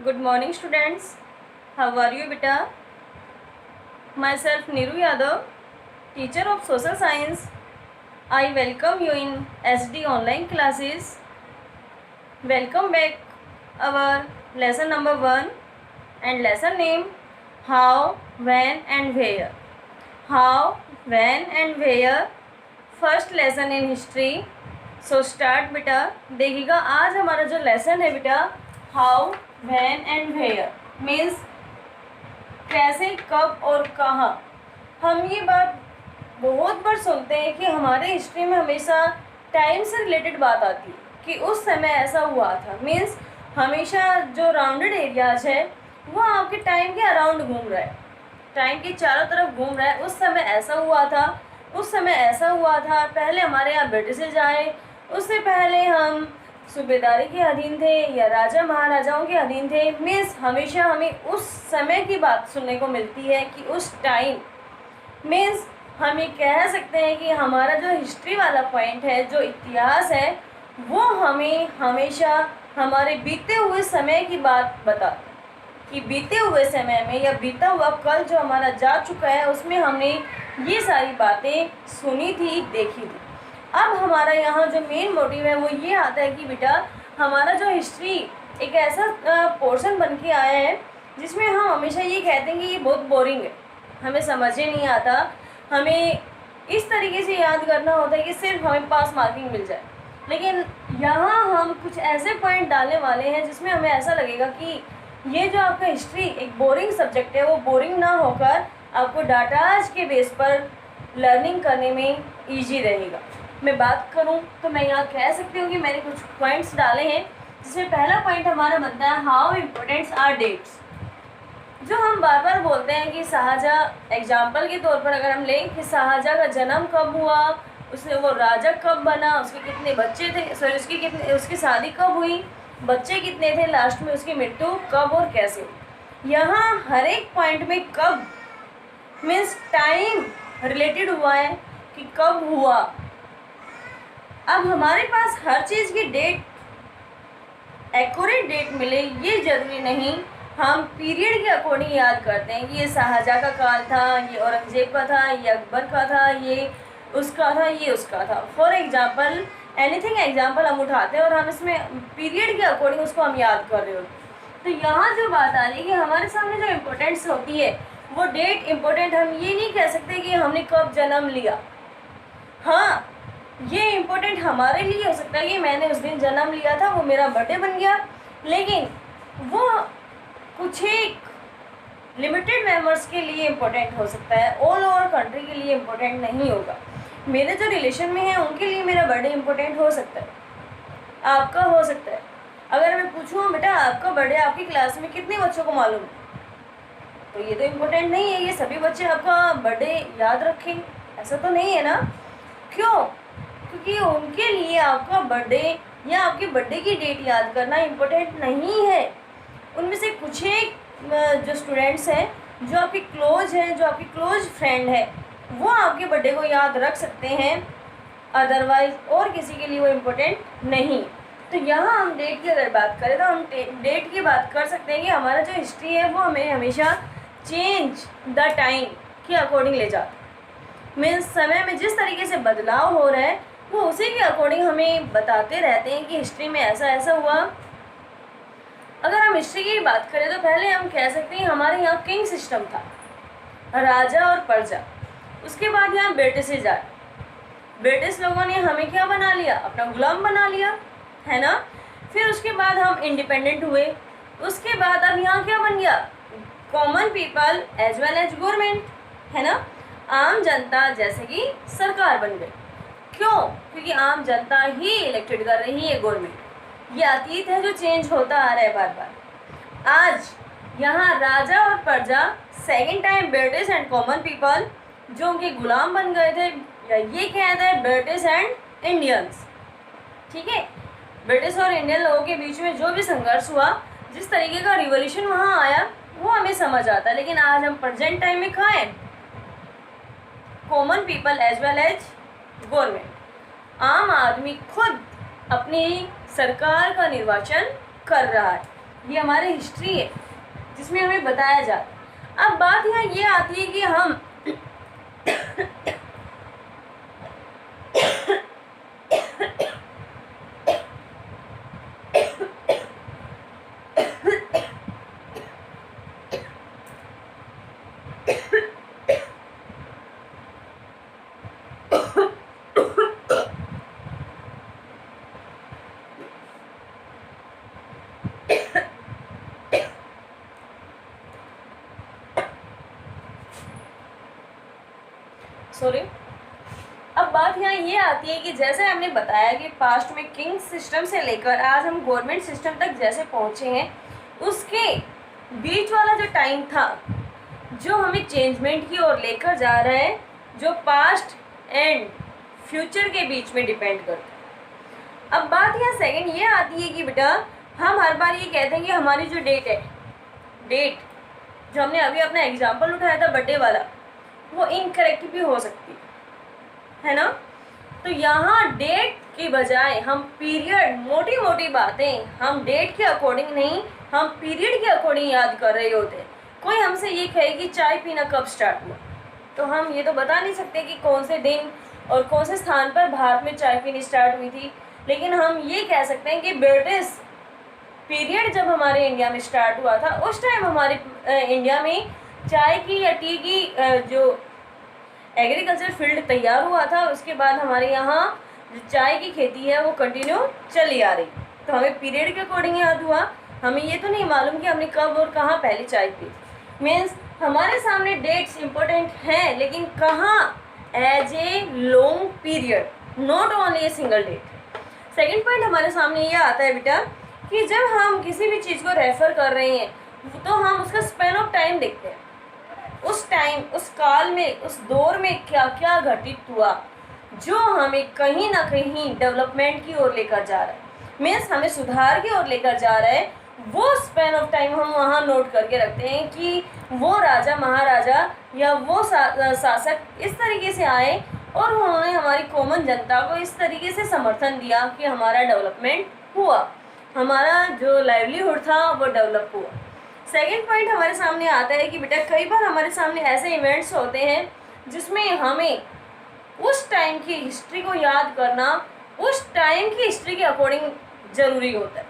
Good morning, students. How are you, beta? Myself, Niru Yadav, teacher of social science. I welcome you in SD online classes. Welcome back our lesson number 1 and lesson name How, When and Where. How, when and where. First lesson in history. So start बेटा. देखिएगा आज हमारा जो lesson है बेटा how, when and where means कैसे, कब और कहाँ. हम ये बात बहुत बार सुनते हैं कि हमारे हिस्ट्री में हमेशा टाइम से रिलेटेड बात आती है कि उस समय ऐसा हुआ था. मीन्स हमेशा जो राउंडेड एरियाज है वो आपके टाइम के अराउंड घूम रहा है, टाइम के चारों तरफ घूम रहा है. उस समय ऐसा हुआ था, उस समय ऐसा हुआ था, पहले हमारे यहाँ ब्रिटिश आए, उससे पहले हम सूबेदारी के अधीन थे या राजा महाराजाओं के अधीन थे. मीन्स हमेशा हमें उस समय की बात सुनने को मिलती है कि उस टाइम. मीन्स हम ये कह सकते हैं कि हमारा जो हिस्ट्री वाला पॉइंट है, जो इतिहास है, वो हमें हमेशा हमारे बीते हुए समय की बात बताता है कि बीते हुए समय में या बीता हुआ कल जो हमारा जा चुका है उसमें हमने ये सारी बातें सुनी थी, देखी थी. अब हमारा यहाँ जो मेन मोटिव है वो ये आता है कि बेटा हमारा जो हिस्ट्री एक ऐसा पोर्शन बन के आया है जिसमें हम हमेशा ये कहते हैं कि ये बहुत बोरिंग है, हमें समझ ही नहीं आता, हमें इस तरीके से याद करना होता है कि सिर्फ हमें पास मार्किंग मिल जाए. लेकिन यहाँ हम कुछ ऐसे पॉइंट डालने वाले हैं जिसमें हमें ऐसा लगेगा कि ये जो आपका हिस्ट्री एक बोरिंग सब्जेक्ट है वो बोरिंग ना होकर आपको डाटाज के बेस पर लर्निंग करने में ईजी रहेगा. मैं बात करूं तो मैं यहाँ कह सकती हूँ कि मैंने कुछ पॉइंट्स डाले हैं जिसमें पहला पॉइंट हमारा बनता है हाउ इम्पोर्टेंट्स आर डेट्स. जो हम बार बार बोलते हैं कि शाहजहाँ, एग्जाम्पल के तौर पर अगर हम लें कि शाहजहाँ का जन्म कब हुआ, उसने वो राजा कब बना, उसके कितने बच्चे थे, सॉरी उसकी शादी कब हुई, बच्चे कितने थे, लास्ट में उसकी मृत्यु कब और कैसे हुई. यहाँ हर एक पॉइंट में कब मीन्स टाइम रिलेटेड हुआ है कि कब हुआ. अब हमारे पास हर चीज़ की डेट, एक्यूरेट डेट मिले ये ज़रूरी नहीं. हम पीरियड के अकॉर्डिंग याद करते हैं कि ये शाहजहाँ का काल था, ये औरंगजेब का था, ये अकबर का था, ये उसका था, ये उसका था. फॉर एग्जाम्पल एनीथिंग एग्जाम्पल हम उठाते हैं और हम इसमें पीरियड के अकॉर्डिंग उसको हम याद कर रहे होते. तो यहाँ जो बात आ रही है कि हमारे सामने जो इम्पोर्टेंस होती है वो डेट इम्पोर्टेंट. हम ये नहीं कह सकते कि हमने कब जन्म लिया. हाँ, ये इम्पोर्टेंट हमारे लिए हो सकता है कि मैंने उस दिन जन्म लिया था, वो मेरा बर्थडे बन गया, लेकिन वो कुछ एक लिमिटेड मेंबर्स के लिए इम्पोर्टेंट हो सकता है, ऑल ओवर कंट्री के लिए इम्पोर्टेंट नहीं होगा. मेरे जो रिलेशन में हैं उनके लिए मेरा बर्थडे इम्पोर्टेंट हो सकता है, आपका हो सकता है. अगर मैं पूछूँ बेटा आपका बर्थडे आपकी क्लास में कितने बच्चों को मालूम है, तो ये तो इम्पोर्टेंट नहीं है ये सभी बच्चे आपका बर्थडे याद रखें, ऐसा तो नहीं है ना. क्यों? क्योंकि उनके लिए आपका बर्थडे या आपके बर्थडे की डेट याद करना इम्पोर्टेंट नहीं है. उनमें से कुछ एक जो स्टूडेंट्स हैं, जो आपके क्लोज हैं, जो आपकी क्लोज फ्रेंड है, वो आपके बर्थडे को याद रख सकते हैं, अदरवाइज और किसी के लिए वो इम्पोर्टेंट नहीं. तो यहाँ हम डेट की अगर बात करें तो हम डेट की बात कर सकते हैं कि हमारा जो हिस्ट्री है वो हमें हमेशा चेंज द टाइम के अकॉर्डिंग ले जाता है. मीन्स समय में जिस तरीके से बदलाव हो रहा है वो उसी के अकॉर्डिंग हमें बताते रहते हैं कि हिस्ट्री में ऐसा ऐसा हुआ. अगर हम हिस्ट्री की बात करें तो पहले हम कह सकते हैं हमारे यहाँ किंग सिस्टम था, राजा और प्रजा. उसके बाद यहाँ ब्रिटिश आए, ब्रिटिश लोगों ने हमें क्या बना लिया, अपना गुलाम बना लिया, है ना. फिर उसके बाद हम इंडिपेंडेंट हुए. उसके बाद अब यहाँ क्या बन गया, common people as well as government, है ना. आम जनता जैसे कि सरकार बन गई. क्यों? क्योंकि आम जनता ही इलेक्टेड कर रही है गवर्नमेंट. ये अतीत है जो चेंज होता आ रहा है बार बार. आज यहाँ राजा और प्रजा, second time British and common people जो उनके गुलाम बन गए थे, या ये कहते हैं ब्रिटिश एंड इंडियंस. ठीक है, ब्रिटिश और इंडियन लोगों के बीच में जो भी संघर्ष हुआ, जिस तरीके का रिवॉल्यूशन वहाँ आया वो हमें समझ आता है. लेकिन आज हम प्रेजेंट टाइम में कहाँ हैं, common people as well as government. आम आदमी खुद अपनी सरकार का निर्वाचन कर रहा है. ये हमारी हिस्ट्री है जिसमें हमें बताया जाता है। अब बात यहाँ ये आती है कि हम सॉरी, अब बात यहाँ ये आती है कि जैसे हमने बताया कि पास्ट में किंग सिस्टम से लेकर आज हम गवर्नमेंट सिस्टम तक जैसे पहुँचे हैं, उसके बीच वाला जो टाइम था जो हमें चेंजमेंट की ओर लेकर जा रहा है, जो पास्ट एंड फ्यूचर के बीच में डिपेंड करता है। अब बात यहाँ सेकंड ये आती है कि बेटा हम हर बार ये कहते हैं कि हमारी जो डेट है, डेट जो हमने अभी अपना एग्जाम्पल उठाया था बर्थडे वाला, वो इनकरेक्ट भी हो सकती है ना। तो यहाँ डेट की बजाय हम पीरियड, मोटी मोटी बातें हम डेट के अकॉर्डिंग नहीं, हम पीरियड के अकॉर्डिंग याद कर रहे होते हैं। कोई हमसे ये कहे कि चाय पीना कब स्टार्ट हुआ, तो हम ये तो बता नहीं सकते कि कौन से दिन और कौन से स्थान पर भारत में चाय पीनी स्टार्ट हुई थी, लेकिन हम ये कह सकते हैं कि ब्रिटिश पीरियड जब हमारे इंडिया में स्टार्ट हुआ था, उस टाइम हमारे इंडिया में चाय की या टी की जो एग्रीकल्चर फील्ड तैयार हुआ था, उसके बाद हमारे यहाँ जो चाय की खेती है वो कंटिन्यू चली आ रही। तो हमें पीरियड के अकॉर्डिंग याद हुआ, हमें ये तो नहीं मालूम कि हमने कब और कहाँ पहले चाय पी। मीन्स हमारे सामने डेट्स इम्पोर्टेंट हैं, लेकिन कहाँ, as a long period, not only a single date. Second point हमारे सामने ये आता है बेटा कि जब हम किसी भी चीज़ को रेफ़र कर रहे हैं तो हम उसका स्पेन ऑफ टाइम देखते हैं, उस टाइम, उस काल में, उस दौर में क्या क्या घटित हुआ जो हमें कहीं ना कहीं डेवलपमेंट की ओर लेकर जा रहा है, मीन्स हमें सुधार की ओर लेकर जा रहा है। वो स्पेन ऑफ टाइम हम वहाँ नोट करके रखते हैं कि वो राजा महाराजा या वो शासक इस तरीके से आए और उन्होंने हमारी कॉमन जनता को इस तरीके से समर्थन दिया कि हमारा डेवलपमेंट हुआ, हमारा जो लाइवलीहुड था वो डेवलप हुआ। सेकेंड पॉइंट हमारे सामने आता है कि बेटा कई बार हमारे सामने ऐसे इवेंट्स होते हैं जिसमें हमें उस टाइम की हिस्ट्री को याद करना उस टाइम की हिस्ट्री के अकॉर्डिंग ज़रूरी होता है।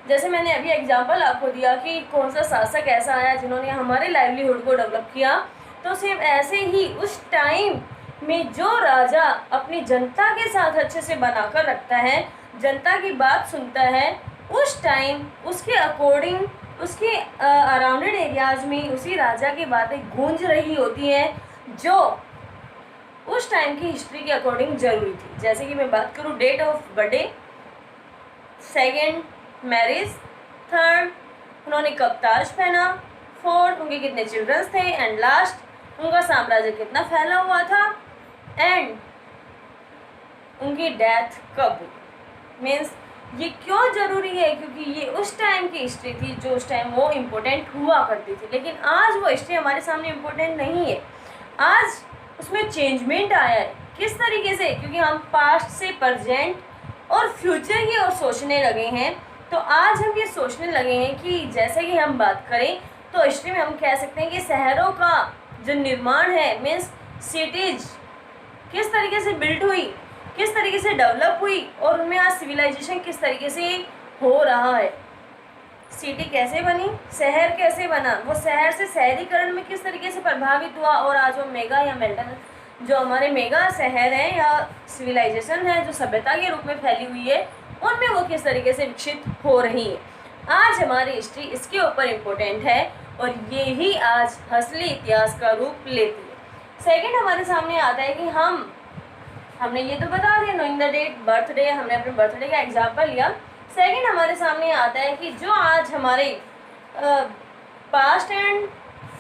जैसे मैंने अभी एग्जांपल आपको दिया कि कौन सा शासक ऐसा आया जिन्होंने हमारे लाइवलीहुड को डेवलप किया, तो सेम ऐसे ही उस टाइम में जो राजा अपनी जनता के साथ अच्छे से बनाकर रखता है, जनता की बात सुनता है, उस टाइम उसके अकॉर्डिंग उसके अराउंडेड एरियाज़ में उसी राजा की बातें गूंज रही होती हैं जो उस टाइम की हिस्ट्री के अकॉर्डिंग ज़रूरी थी। जैसे कि मैं बात करूँ date of birthday, second marriage, third उन्होंने कब ताज पहना, फोर्थ उनके कितने चिल्ड्रंस थे, एंड लास्ट उनका साम्राज्य कितना फैला हुआ था, एंड उनकी डेथ कब हुई। मीन्स ये क्यों ज़रूरी है, क्योंकि ये उस टाइम की हिस्ट्री थी जो उस टाइम वो इम्पोर्टेंट हुआ करती थी, लेकिन आज वो हिस्ट्री हमारे सामने इम्पोर्टेंट नहीं है। आज उसमें चेंजमेंट आया है। किस तरीके से, क्योंकि हम पास्ट से प्रेजेंट और फ्यूचर की ओर सोचने लगे हैं। तो आज हम ये सोचने लगे हैं कि जैसे कि हम बात करें तो हिस्ट्री में हम कह सकते हैं कि शहरों का जो निर्माण है, मीन्स सिटीज किस तरीके से बिल्ड हुई, किस तरीके से डेवलप हुई, और उनमें आज सिविलाइजेशन किस तरीके से हो रहा है। सिटी कैसे बनी, शहर कैसे बना, वो शहर से शहरीकरण में किस तरीके से प्रभावित हुआ, और आज वो मेगा या मेल्टन जो हमारे मेगा शहर हैं या सिविलाइजेशन है जो सभ्यता के रूप में फैली हुई है, उनमें वो किस तरीके से विकसित हो रही है। आज हमारी हिस्ट्री इसके ऊपर इम्पोर्टेंट है और ये ही आज असली इतिहास का रूप लेती है। सेकंड हमारे सामने आता है कि हमने ये तो बता दिया नोइंग द डेट, बर्थडे, हमने अपने बर्थडे का एग्जाम्पल लिया। सेकंड हमारे सामने आता है कि जो आज हमारे पास्ट एंड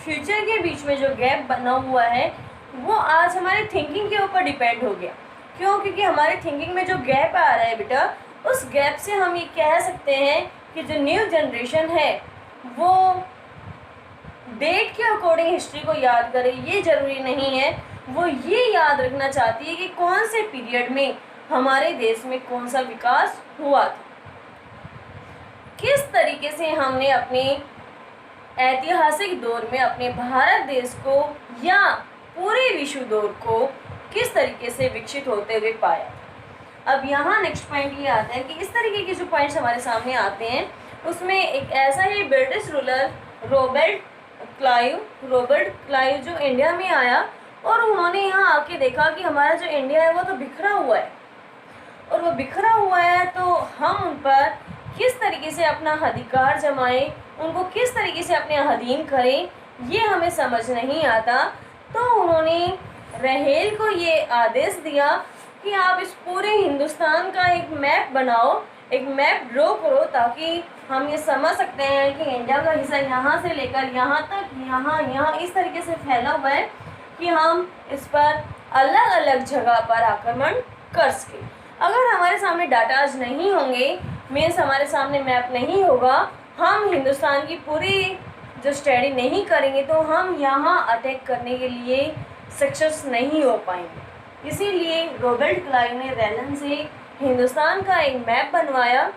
फ्यूचर के बीच में जो गैप बना हुआ है वो आज हमारे थिंकिंग के ऊपर डिपेंड हो गया। क्यों? क्योंकि हमारे थिंकिंग में जो गैप आ रहा है बेटा, उस गैप से हम ये कह सकते हैं कि जो न्यू जनरेशन है वो डेट के अकॉर्डिंग हिस्ट्री को याद करे, ये ज़रूरी नहीं है। वो ये याद रखना चाहती है कि कौन से पीरियड में हमारे देश में कौन सा विकास हुआ था। किस तरीके से हमने अपने ऐतिहासिक दौर में अपने भारत देश को या पूरे विश्व दौर को किस तरीके से विकसित होते हुए पाया। अब यहाँ नेक्स्ट पॉइंट ये आता है कि इस तरीके के जो पॉइंट्स हमारे सामने आते हैं उसमें एक ऐसा ही ब्रिटिश रूलर रॉबर्ट क्लाइव जो इंडिया में आया और उन्होंने यहाँ आके देखा कि हमारा जो इंडिया है वो तो बिखरा हुआ है, और वो बिखरा हुआ है तो हम उन पर किस तरीके से अपना अधिकार जमाएं, उनको किस तरीके से अपने अधीन करें, ये हमें समझ नहीं आता। तो उन्होंने रहेल को ये आदेश दिया कि आप इस पूरे हिंदुस्तान का एक मैप बनाओ, एक मैप ड्रॉ करो, ताकि हम ये समझ सकते हैं कि इंडिया का हिस्सा यहाँ से लेकर यहाँ तक, यहाँ इस तरीके से फैला हुआ है कि हम इस पर अलग अलग जगह पर आक्रमण कर सकें। अगर हमारे सामने डाटाज नहीं होंगे, मीन्स हमारे सामने मैप नहीं होगा, हम हिंदुस्तान की पूरी जो स्टडी नहीं करेंगे तो हम यहाँ अटैक करने के लिए सक्सेस नहीं हो पाएंगे। इसीलिए रॉबर्ट क्लाइव ने रेलन से हिंदुस्तान का एक मैप बनवाया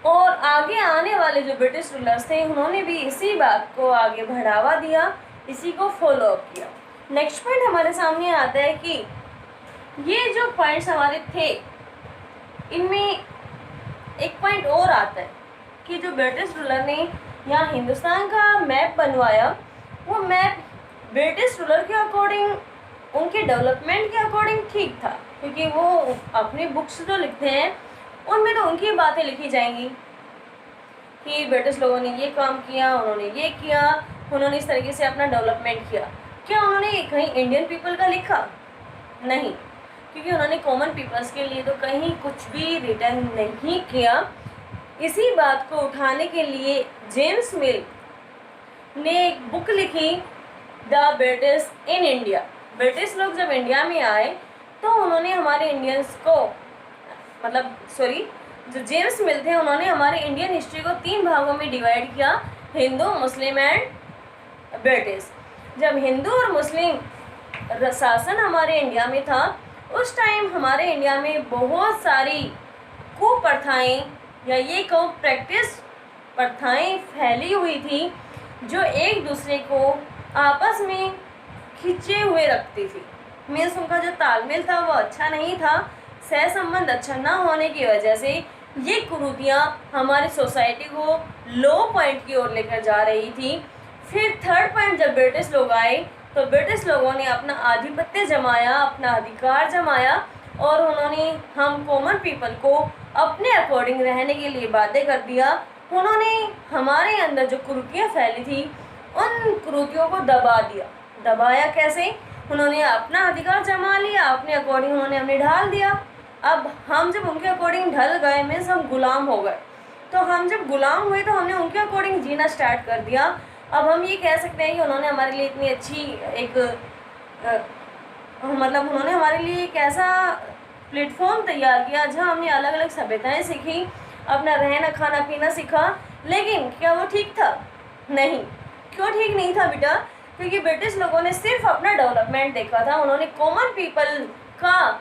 और आगे आने वाले जो ब्रिटिश रूलर्स थे उन्होंने भी इसी बात को आगे बढ़ावा दिया, इसी को फॉलो अप किया। नेक्स्ट पॉइंट हमारे सामने आता है कि ये जो पॉइंट्स हमारे थे इनमें एक पॉइंट और आता है कि जो ब्रिटिश रूलर ने यहाँ हिंदुस्तान का मैप बनवाया, वो मैप ब्रिटिश रूलर के अकॉर्डिंग, उनके डेवलपमेंट के अकॉर्डिंग ठीक था, क्योंकि वो अपनी बुक्स जो लिखते हैं उनमें तो उनकी बातें लिखी जाएंगी कि ब्रिटिश लोगों ने ये काम किया, उन्होंने ये किया, उन्होंने इस तरीके से अपना डेवलपमेंट किया। क्या उन्होंने कहीं इंडियन पीपल का लिखा? नहीं, क्योंकि उन्होंने कॉमन पीपल्स के लिए तो कहीं कुछ भी रिटर्न नहीं किया। इसी बात को उठाने के लिए जेम्स मिल ने एक बुक लिखी, the British in India. British लोग जब इंडिया में आए तो उन्होंने हमारे इंडियंस को जो जेम्स मिल थे उन्होंने हमारे इंडियन हिस्ट्री को 3 भागों में डिवाइड किया, हिंदू, मुस्लिम एंड ब्रिटिश। जब हिंदू और मुस्लिम शासन हमारे इंडिया में था उस टाइम हमारे इंडिया में बहुत सारी कुप्रथाएं या ये प्रैक्टिस प्रथाएं फैली हुई थी जो एक दूसरे को आपस में खींचे हुए रखती थी। मीन्स उनका जो तालमेल था वो अच्छा नहीं था, सह संबंध अच्छा ना होने की वजह से ये कुरीतियाँ हमारी सोसाइटी को लो पॉइंट की ओर लेकर जा रही थी। फिर थर्ड पॉइंट, जब ब्रिटिश लोग आए तो ब्रिटिश लोगों ने अपना आधिपत्य जमाया, अपना अधिकार जमाया और उन्होंने हम कॉमन पीपल को अपने अकॉर्डिंग रहने के लिए बाध्य कर दिया। उन्होंने हमारे अंदर जो कुरीतियाँ फैली थी उन कुरीतियों को दबा दिया। दबाया कैसे? उन्होंने अपना अधिकार जमा लिया, अपने अकॉर्डिंग उन्होंने हमें ढाल दिया। अब हम जब उनके अकॉर्डिंग ढल गए, मीन्स हम गुलाम हो गए। तो हम जब गुलाम हुए तो हमने उनके अकॉर्डिंग जीना स्टार्ट कर दिया। अब हम ये कह सकते हैं कि उन्होंने हमारे लिए इतनी अच्छी उन्होंने हमारे लिए एक ऐसा प्लेटफॉर्म तैयार किया जहाँ हमने अलग अलग सभ्यताएं सीखी, अपना रहना खाना पीना सीखा। लेकिन क्या वो ठीक था? नहीं। क्यों ठीक नहीं था बेटा? क्योंकि ब्रिटिश लोगों ने सिर्फ अपना डेवलपमेंट देखा था, उन्होंने कॉमन पीपल का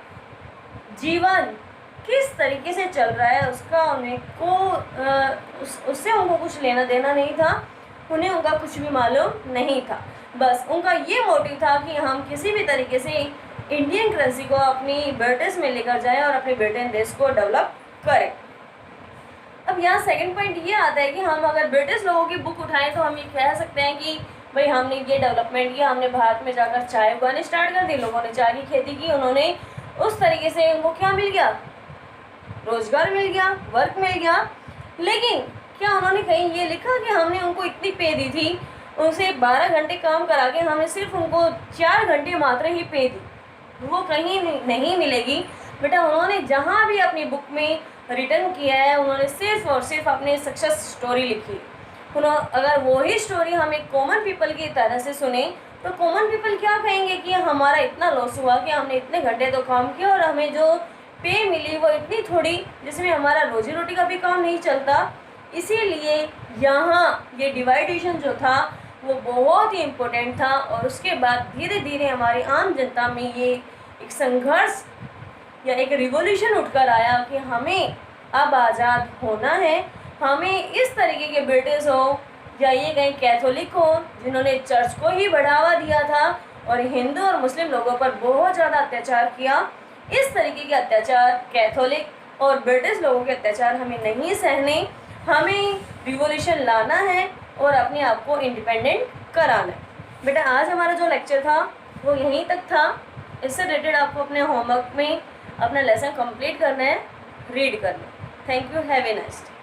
जीवन किस तरीके से चल रहा है उसका उससे उनको कुछ लेना देना नहीं था, उन्हें उनका कुछ भी मालूम नहीं था। बस उनका ये मोटिव था कि हम किसी भी तरीके से इंडियन करेंसी को अपनी ब्रिटिश में लेकर जाएं और अपने ब्रिटेन देश को डेवलप करें। अब यहाँ सेकंड पॉइंट ये आता है कि हम अगर ब्रिटिश लोगों की बुक उठाएं तो हम ये कह सकते हैं कि भाई हमने ये डेवलपमेंट किया, हमने भारत में जाकर चाय उगाने स्टार्ट कर दी, लोगों ने चाय की खेती की, उन्होंने उस तरीके से उनको क्या मिल गया? रोजगार मिल गया, वर्क मिल गया। लेकिन क्या उन्होंने कहीं ये लिखा कि हमने उनको इतनी पे दी थी, उनसे 12 घंटे काम करा के हमने सिर्फ उनको 4 घंटे मात्र ही पे दी? वो कहीं नहीं मिलेगी बेटा। उन्होंने जहाँ भी अपनी बुक में रिटर्न किया है उन्होंने सिर्फ और सिर्फ अपनी सक्सेस स्टोरी लिखी। अगर वही स्टोरी हम एक कॉमन पीपल की तरह से सुने तो कॉमन पीपल क्या कहेंगे कि हमारा इतना लॉस हुआ कि हमने इतने घंटे तो काम किया और हमें जो पे मिली वो इतनी थोड़ी, जिसमें हमारा रोजी रोटी का भी काम नहीं चलता। इसीलिए यहाँ ये डिवाइडेशन जो था वो बहुत ही इम्पोर्टेंट था। और उसके बाद धीरे धीरे हमारी आम जनता में ये एक संघर्ष या एक रिवॉल्यूशन उठकर आया कि हमें अब आज़ाद होना है, हमें इस तरीके के ब्रिटिश हो या ये कहीं कैथोलिक हो जिन्होंने चर्च को ही बढ़ावा दिया था और हिंदू और मुस्लिम लोगों पर बहुत ज़्यादा अत्याचार किया, इस तरीके के अत्याचार कैथोलिक और ब्रिटिश लोगों के अत्याचार हमें नहीं सहने। हमें रिवॉल्यूशन लाना है और अपने आप को इंडिपेंडेंट कराना है। बेटा आज हमारा जो लेक्चर था वो यहीं तक था। इससे रिलेटेड आपको अपने होमवर्क में अपना लेसन कंप्लीट करना है, रीड करना है। Thank you, have a nice day.